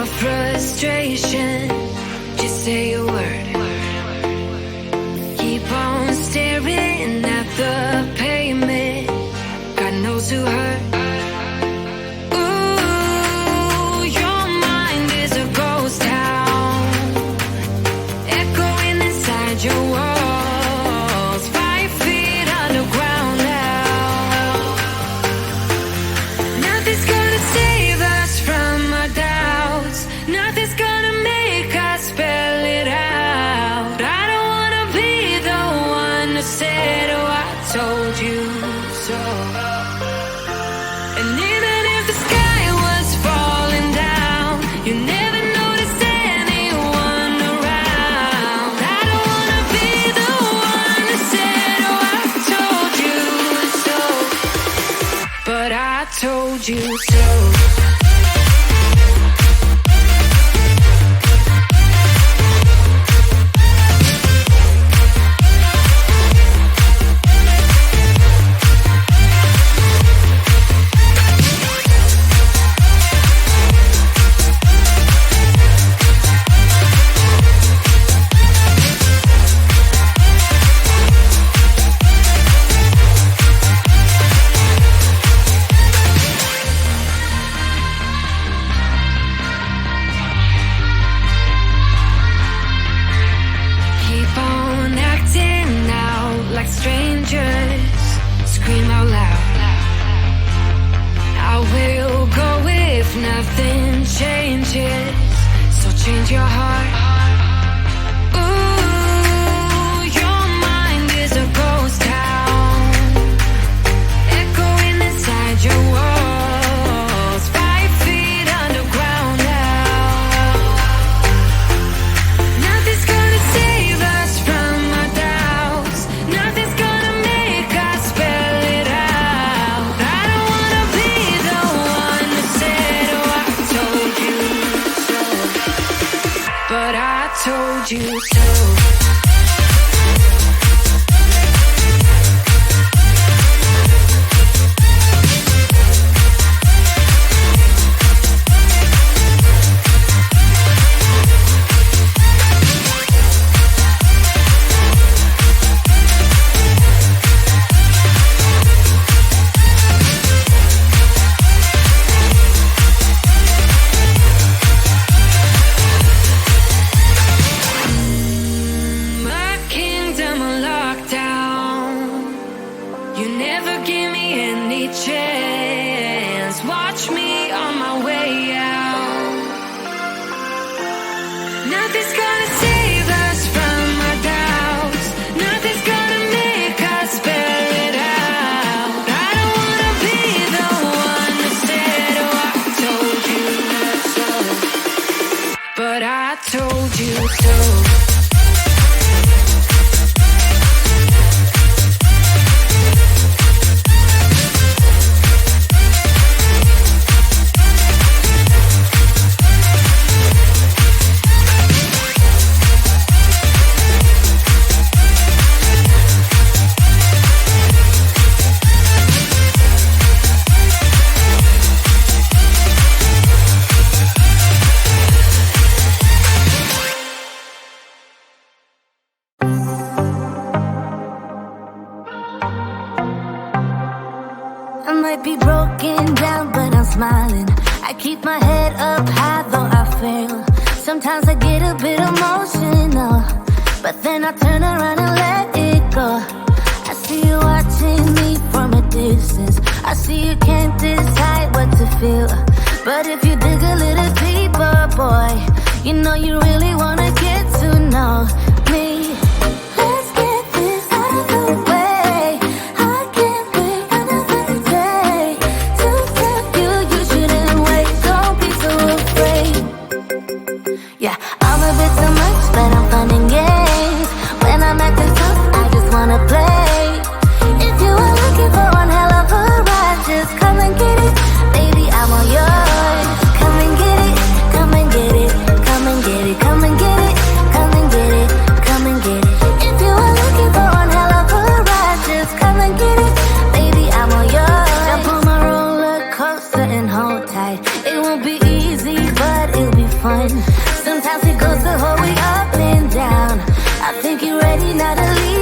frustration. Just say a word. Keep on staring at the pavement. God knows who hurt. Ooh, your mind is a ghost town, echoing inside your walls. 5 feet underground now. Nothing's gonna save us from our doubts. Nothing's gonna make us spell it out. I don't wanna be the one who said, oh, I told you so. And even if the sky was falling down, you never noticed anyone around. I don't wanna be the one who said, oh, I told you so. But I told you so. Keep on acting out like strangers. Scream out loud. I will go if nothing changes. So change your heart. Ooh, told you so. Sometimes I get a bit emotional, but then I turn around and let it go. I see you watching me from a distance. I see you can't decide what to feel, but if you dig a little deeper, boy, you know you really wanna get to know me. Let's get this out of the way. I can't wait another day to tell you you shouldn't wait. Don't be so afraid. Yeah, I'm a bit too much, but I'm fun and games. When I'm acting tough, I just wanna play. If you are looking for one hell of a ride, just come and get it. Baby, I'm all yours. Come and get it, come and get it, come and get it, come and get it, come and get it, come and get it. If you are looking for one hell of a ride, just come and get it. Baby, I'm all yours. Jump on my roller coaster and hold tight. It won't be easy, but it'll be fun. Sometimes it goes the whole way up and down. I think you're ready now to leave.